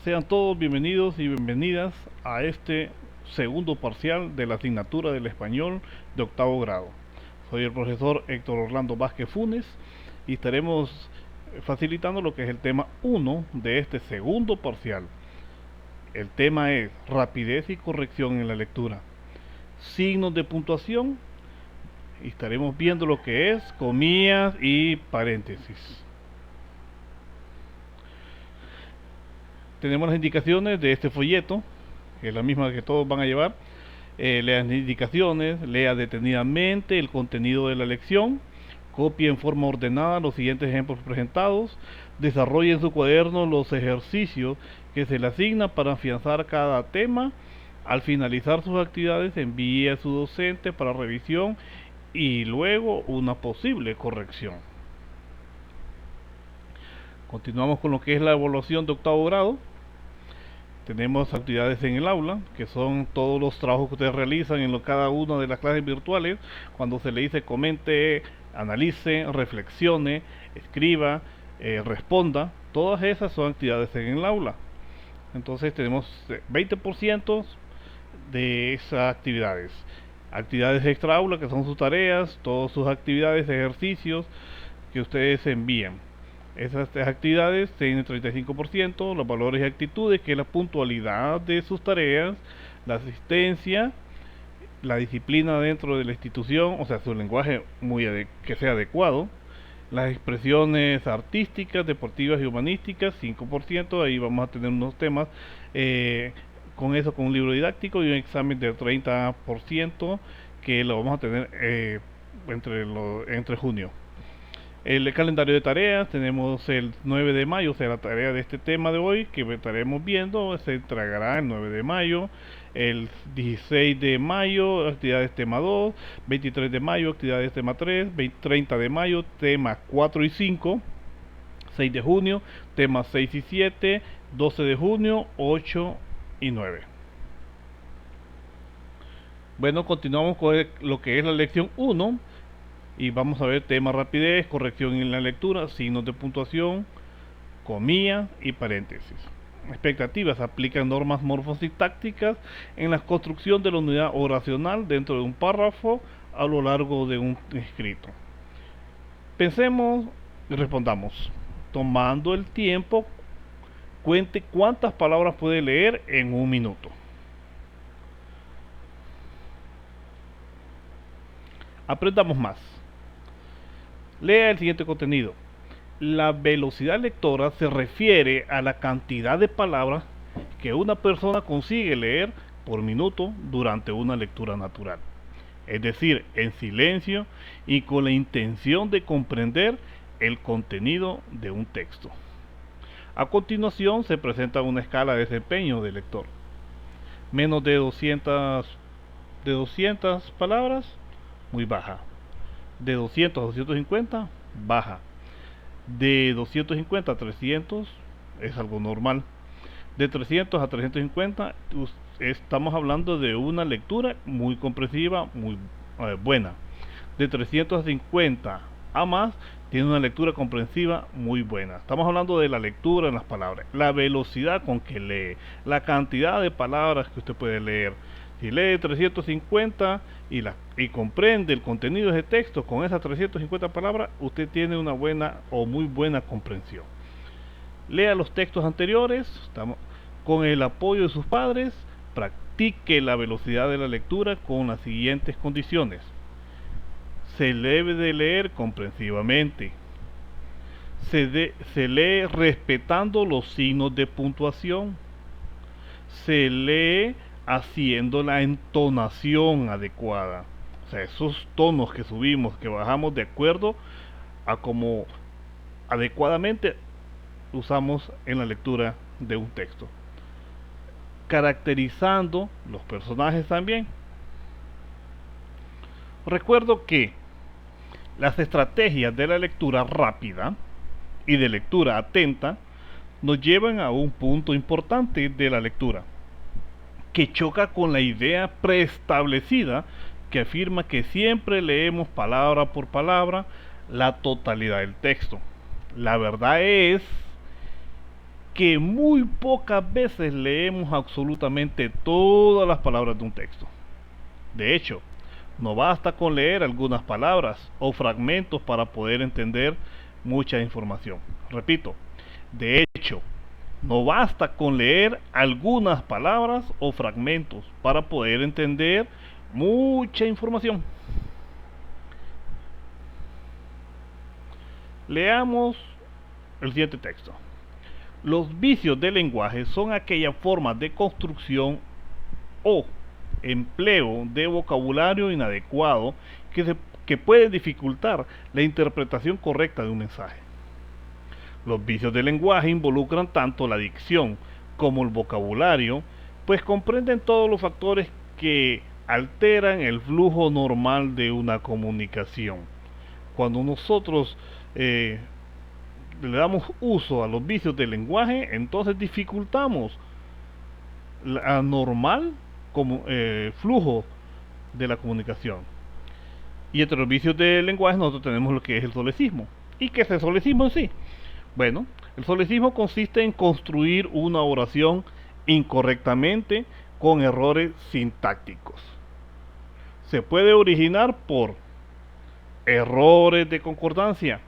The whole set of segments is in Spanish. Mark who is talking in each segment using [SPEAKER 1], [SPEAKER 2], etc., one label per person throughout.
[SPEAKER 1] Sean todos bienvenidos y bienvenidas a este segundo parcial de la asignatura del español de octavo grado. Soy el profesor Héctor Orlando Vázquez Funes y estaremos facilitando lo que es el tema 1 de este segundo parcial. El tema es rapidez y corrección en la lectura. Signos de puntuación y estaremos viendo lo que es comillas y paréntesis. Tenemos las indicaciones de este folleto, que es la misma que todos van a llevar. Lea las indicaciones, lea detenidamente el contenido de la lección, copie en forma ordenada los siguientes ejemplos presentados, desarrolle en su cuaderno los ejercicios que se le asigna para afianzar cada tema. Al finalizar sus actividades, envíe a su docente para revisión y luego una posible corrección. Continuamos con lo que es la evaluación de octavo grado. Tenemos actividades en el aula, que son todos los trabajos que ustedes realizan en cada una de las clases virtuales. Cuando se le dice comente, analice, reflexione, escriba, responda, todas esas son actividades en el aula. Entonces tenemos 20% de esas actividades. Actividades extra aula, que son sus tareas, todas sus actividades, ejercicios que ustedes envían. Esas actividades tienen 35%, los valores y actitudes, que es la puntualidad de sus tareas, la asistencia, la disciplina dentro de la institución, o sea, su lenguaje que sea adecuado, las expresiones artísticas, deportivas y humanísticas, 5%, ahí vamos a tener unos temas, con eso, con un libro didáctico y un examen del 30%, que lo vamos a tener entre junio. El calendario de tareas, tenemos el 9 de mayo, o sea, la tarea de este tema de hoy que estaremos viendo, se entregará el 9 de mayo, el 16 de mayo, actividades tema 2, 23 de mayo, actividades tema 3, 30 de mayo, temas 4 y 5, 6 de junio, temas 6 y 7, 12 de junio, 8 y 9. Bueno, continuamos con lo que es la lección 1. Y vamos a ver tema rapidez, corrección en la lectura, signos de puntuación, comillas y paréntesis. Expectativas: aplican normas morfosintácticas en la construcción de la unidad oracional dentro de un párrafo a lo largo de un escrito. Pensemos y respondamos. Tomando el tiempo, cuente cuántas palabras puede leer en un minuto. Aprendamos más. Lea el siguiente contenido. La velocidad lectora se refiere a la cantidad de palabras que una persona consigue leer por minuto durante una lectura natural, es decir, en silencio y con la intención de comprender el contenido de un texto. A continuación se presenta una escala de desempeño del lector. Menos de 200 palabras, muy baja. De 200 a 250, baja. De 250 a 300 es algo normal. De 300 a 350 estamos hablando de una lectura muy comprensiva, muy buena. De 350 a más tiene una lectura comprensiva muy buena. Estamos hablando de la lectura en las palabras, la velocidad con que lee, la cantidad de palabras que usted puede leer. Si lee 350 y comprende el contenido de ese texto con esas 350 palabras, usted tiene una buena o muy buena comprensión. Lea los textos anteriores con el apoyo de sus padres. Practique la velocidad de la lectura con las siguientes condiciones. Se debe de leer comprensivamente. Se lee respetando los signos de puntuación. Se lee haciendo la entonación adecuada. O sea, esos tonos que subimos, que bajamos de acuerdo a como adecuadamente usamos en la lectura de un texto. Caracterizando los personajes también. Recuerdo que las estrategias de la lectura rápida y de lectura atenta nos llevan a un punto importante de la lectura, que choca con la idea preestablecida que afirma que siempre leemos palabra por palabra la totalidad del texto. La verdad es que muy pocas veces leemos absolutamente todas las palabras de un texto. De hecho, no basta con leer algunas palabras o fragmentos para poder entender mucha información. Repito, de hecho, no basta con leer algunas palabras o fragmentos para poder entender mucha información. Leamos el siguiente texto. Los vicios del lenguaje son aquellas formas de construcción o empleo de vocabulario inadecuado que pueden dificultar la interpretación correcta de un mensaje. Los vicios del lenguaje involucran tanto la dicción como el vocabulario, pues comprenden todos los factores que alteran el flujo normal de una comunicación. Cuando nosotros le damos uso a los vicios del lenguaje, entonces dificultamos la normal flujo de la comunicación. Y entre los vicios del lenguaje nosotros tenemos lo que es el solecismo. ¿Y qué es el solecismo en sí? Bueno, el solecismo consiste en construir una oración incorrectamente con errores sintácticos. Se puede originar por errores de concordancia.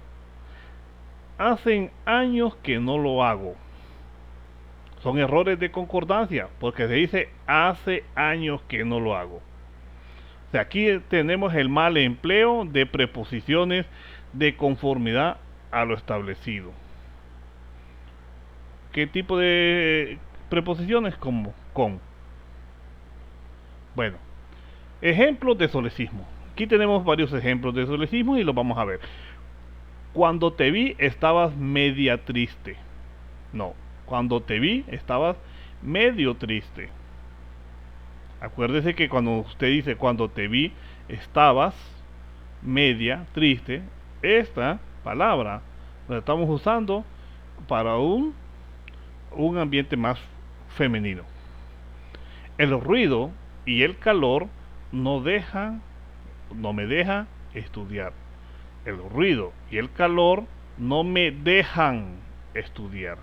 [SPEAKER 1] Hacen años que no lo hago. Son errores de concordancia, porque se dice hace años que no lo hago. O sea, aquí tenemos el mal empleo de preposiciones de conformidad a lo establecido. ¿Qué tipo de preposiciones? Como con. Bueno, ejemplos de solecismo. Aquí tenemos varios ejemplos de solecismo y los vamos a ver. Cuando te vi estabas media triste. No, cuando te vi estabas medio triste. Acuérdese que cuando usted dice cuando te vi estabas media triste, esta palabra la estamos usando para un ambiente más femenino. El ruido y el calor no me deja estudiar. El ruido y el calor no me dejan estudiar.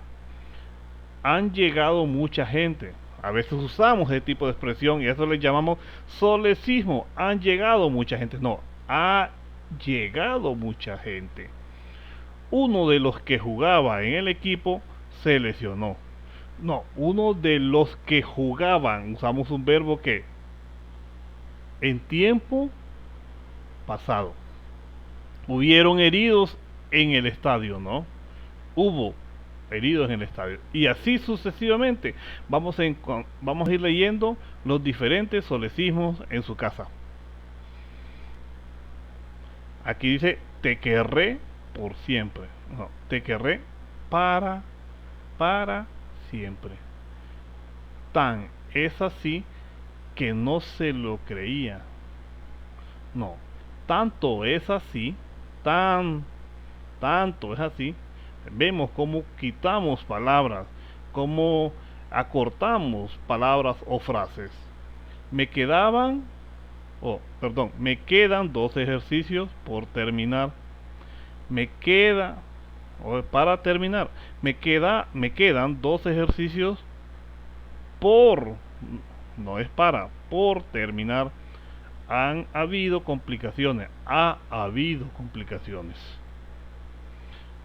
[SPEAKER 1] Han llegado mucha gente. A veces usamos ese tipo de expresión y eso le llamamos solecismo. Han llegado mucha gente. No, ha llegado mucha gente. Uno de los que jugaba en el equipo se lesionó. No, uno de los que jugaban, usamos un verbo que en tiempo pasado. Hubieron heridos en el estadio, ¿no? Hubo heridos en el estadio. Y así sucesivamente. Vamos a ir leyendo los diferentes solecismos en su casa. Aquí dice, te querré por siempre. No, te querré para siempre. Tan es así que no se lo creía. No, tanto es así, tanto es así. Vemos cómo quitamos palabras, cómo acortamos palabras o frases. Me quedan 2 ejercicios por terminar. Para terminar, me quedan 2 ejercicios por terminar. Ha habido complicaciones.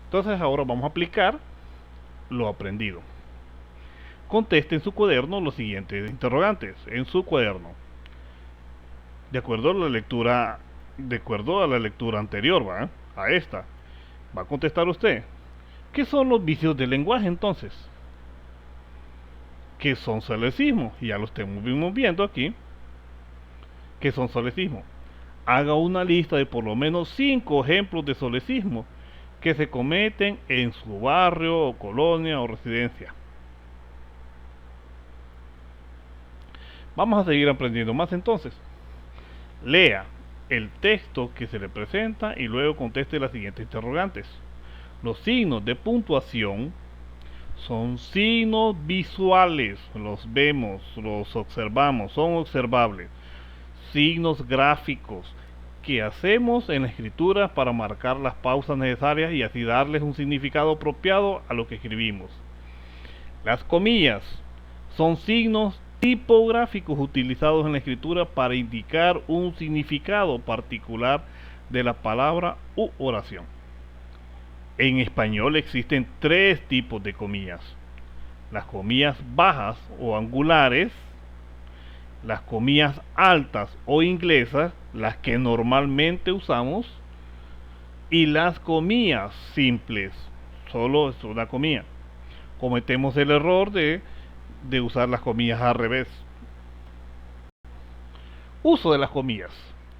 [SPEAKER 1] Entonces ahora vamos a aplicar lo aprendido. Conteste en su cuaderno los siguientes interrogantes. En su cuaderno, de acuerdo a la lectura anterior, a esta, va a contestar usted. ¿Qué son los vicios del lenguaje entonces? ¿Qué son solecismos? Y ya lo estamos viendo aquí. ¿Qué son solecismos? Haga una lista de por lo menos 5 ejemplos de solecismo que se cometen en su barrio o colonia o residencia. Vamos a seguir aprendiendo más entonces. Lea el texto que se le presenta y luego conteste las siguientes interrogantes. Los signos de puntuación son signos visuales, los vemos, los observamos, son observables. Signos gráficos que hacemos en la escritura para marcar las pausas necesarias y así darles un significado apropiado a lo que escribimos. Las comillas son signos tipográficos utilizados en la escritura para indicar un significado particular de la palabra u oración. En español existen tres tipos de comillas: las comillas bajas o angulares, las comillas altas o inglesas, las que normalmente usamos, y las comillas simples, solo es una comilla. Cometemos el error de usar las comillas al revés. Uso de las comillas.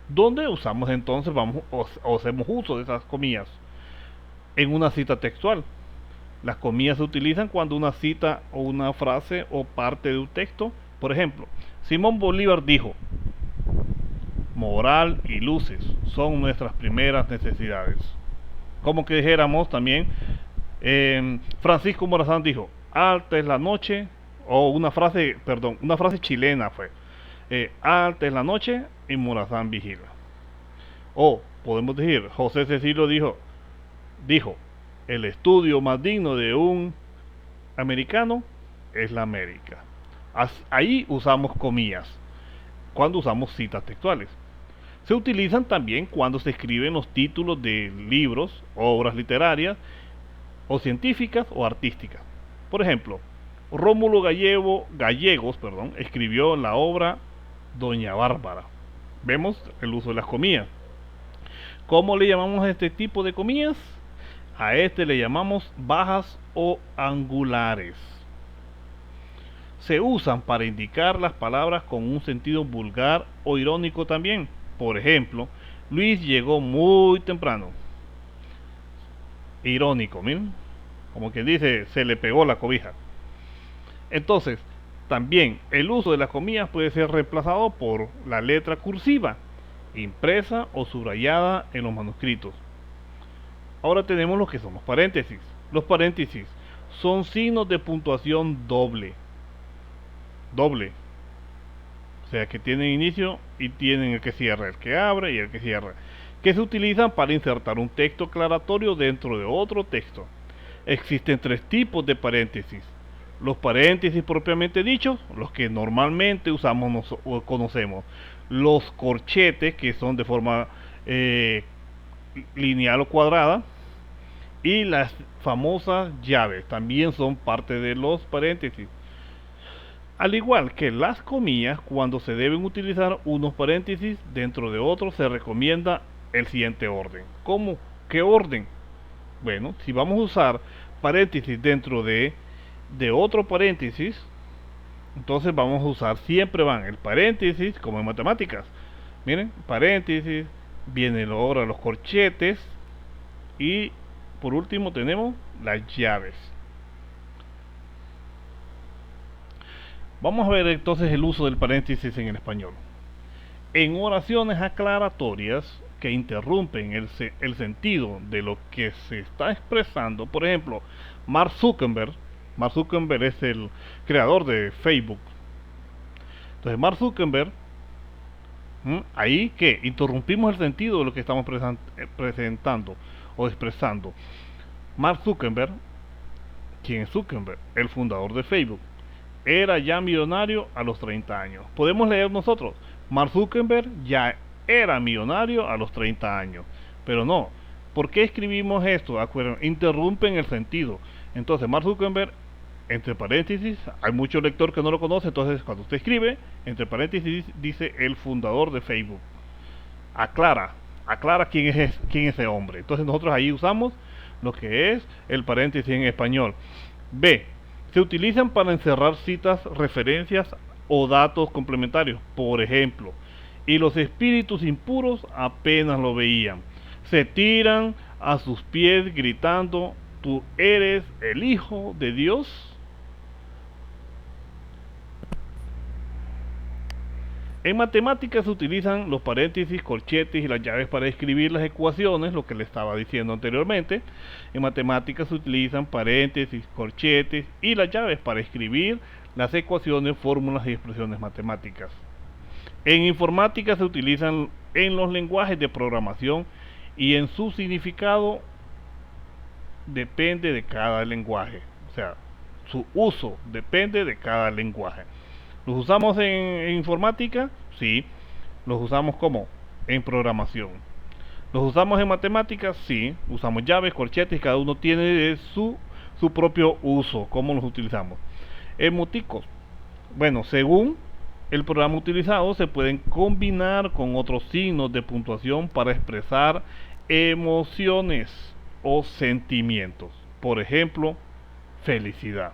[SPEAKER 1] ¿Dónde usamos entonces, o hacemos uso de esas comillas? En una cita textual. Las comillas se utilizan cuando una cita o una frase o parte de un texto, por ejemplo, Simón Bolívar dijo: moral y luces son nuestras primeras necesidades. Como que dijéramos también, Francisco Morazán dijo: alta es la noche, o una frase chilena fue: alta es la noche y Morazán vigila. O podemos decir, José Cecilio dijo: el estudio más digno de un americano es la América. Ahí usamos comillas cuando usamos citas textuales. Se utilizan también cuando se escriben los títulos de libros, obras literarias o científicas o artísticas. Por ejemplo, Rómulo Gallegos escribió la obra Doña Bárbara. Vemos el uso de las comillas. ¿Cómo le llamamos a este tipo de comillas? A este le llamamos bajas o angulares. Se usan para indicar las palabras con un sentido vulgar o irónico también. Por ejemplo, Luis llegó muy temprano. Irónico, miren, como que dice, se le pegó la cobija. Entonces, también el uso de las comillas puede ser reemplazado por la letra cursiva, impresa o subrayada en los manuscritos. Ahora tenemos lo que son los paréntesis. Los paréntesis son signos de puntuación doble. O sea, que tienen inicio y tienen el que cierra, el que abre y el que cierra, que se utilizan para insertar un texto aclaratorio dentro de otro texto. Existen tres tipos de paréntesis: los paréntesis propiamente dichos, los que normalmente usamos o conocemos; los corchetes, que son de forma lineal o cuadrada; y las famosas llaves, también son parte de los paréntesis. Al igual que las comillas, cuando se deben utilizar unos paréntesis dentro de otros, se recomienda el siguiente orden. ¿Cómo? ¿Qué orden? Bueno, si vamos a usar paréntesis dentro de otro paréntesis, entonces vamos a usar, siempre van el paréntesis, como en matemáticas. Miren, paréntesis, viene ahora los corchetes, y por último tenemos las llaves. Vamos a ver entonces el uso del paréntesis en el español. En oraciones aclaratorias que interrumpen el sentido de lo que se está expresando, por ejemplo, Mark Zuckerberg es el creador de Facebook. Entonces Mark Zuckerberg, ahí que interrumpimos el sentido de lo que estamos presentando o expresando. Mark Zuckerberg, ¿quién es Zuckerberg? El fundador de Facebook. Era ya millonario a los 30 años. Podemos leer nosotros: Mark Zuckerberg ya era millonario a los 30 años. Pero no. ¿Por qué escribimos esto? Interrumpen el sentido. Entonces Mark Zuckerberg, entre paréntesis, hay mucho lector que no lo conoce, entonces cuando usted escribe, entre paréntesis dice el fundador de Facebook. Aclara quién es ese hombre. Entonces nosotros ahí usamos lo que es el paréntesis en español. B. Se utilizan para encerrar citas, referencias o datos complementarios. Por ejemplo, y los espíritus impuros apenas lo veían, se tiran a sus pies gritando: ¿tú eres el Hijo de Dios? En matemáticas se utilizan los paréntesis, corchetes y las llaves para escribir las ecuaciones, lo que le estaba diciendo anteriormente. En matemáticas se utilizan paréntesis, corchetes y las llaves para escribir las ecuaciones, fórmulas y expresiones matemáticas. En informática se utilizan en los lenguajes de programación, y en su significado depende de cada lenguaje. O sea, su uso depende de cada lenguaje. ¿Los usamos en informática? Sí. ¿Los usamos como? En programación. ¿Los usamos en matemáticas? Sí. Usamos llaves, corchetes, cada uno tiene su propio uso. ¿Cómo los utilizamos? Emoticos. Bueno, según el programa utilizado, se pueden combinar con otros signos de puntuación para expresar emociones o sentimientos. Por ejemplo, felicidad.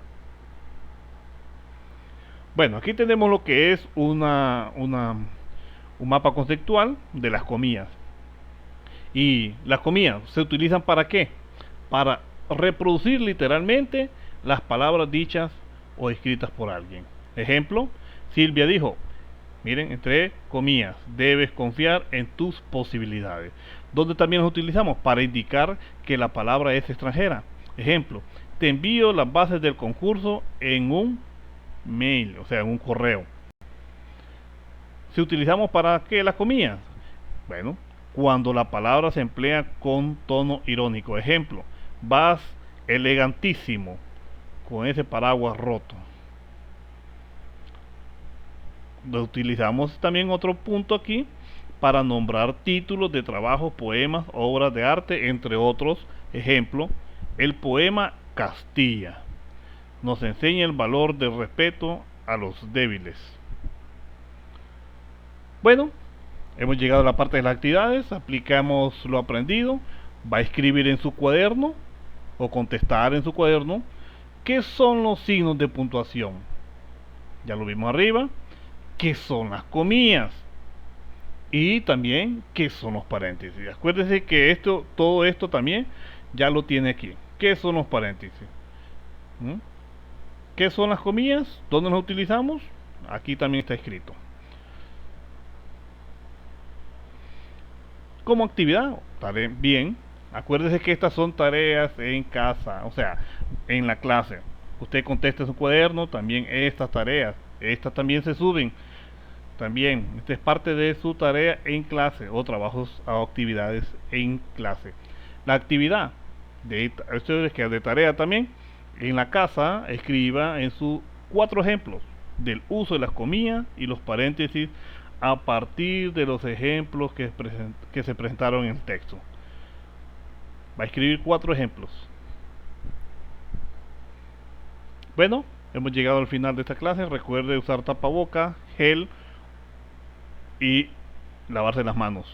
[SPEAKER 1] Bueno, aquí tenemos lo que es un mapa conceptual de las comillas. Y las comillas se utilizan ¿para qué? Para reproducir literalmente las palabras dichas o escritas por alguien. Ejemplo, Silvia dijo, miren, entre comillas, debes confiar en tus posibilidades. Donde también los utilizamos para indicar que la palabra es extranjera. Ejemplo, te envío las bases del concurso en un mail, o sea, en un correo. Si utilizamos para qué las comillas, bueno, cuando la palabra se emplea con tono irónico. Ejemplo, vas elegantísimo con ese paraguas roto. Lo utilizamos también otro punto aquí para nombrar títulos de trabajos, poemas, obras de arte, entre otros. Ejemplo, el poema Castilla nos enseña el valor del respeto a los débiles. Bueno, hemos llegado a la parte de las actividades. Aplicamos lo aprendido. Va a escribir en su cuaderno o contestar en su cuaderno qué son los signos de puntuación. Ya lo vimos arriba. ¿Qué son las comillas? Y también qué son los paréntesis. Acuérdense que todo esto también ya lo tiene aquí. ¿Qué son los paréntesis? ¿Qué son las comillas? ¿Dónde las utilizamos? Aquí también está escrito. Como actividad, bien. Acuérdese que estas son tareas en casa, o sea, en la clase. Usted contesta en su cuaderno también estas tareas. Estas también se suben. También, esta es parte de su tarea en clase o trabajos o actividades en clase. La actividad de tarea también, en la casa, escriba en sus 4 ejemplos del uso de las comillas y los paréntesis a partir de los ejemplos que se presentaron en el texto. Va a escribir 4 ejemplos. Bueno, hemos llegado al final de esta clase. Recuerde usar tapaboca, gel y lavarse las manos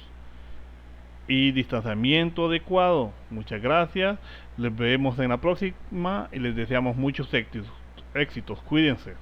[SPEAKER 1] y distanciamiento adecuado. Muchas gracias, les vemos en la próxima y les deseamos muchos éxitos. Cuídense.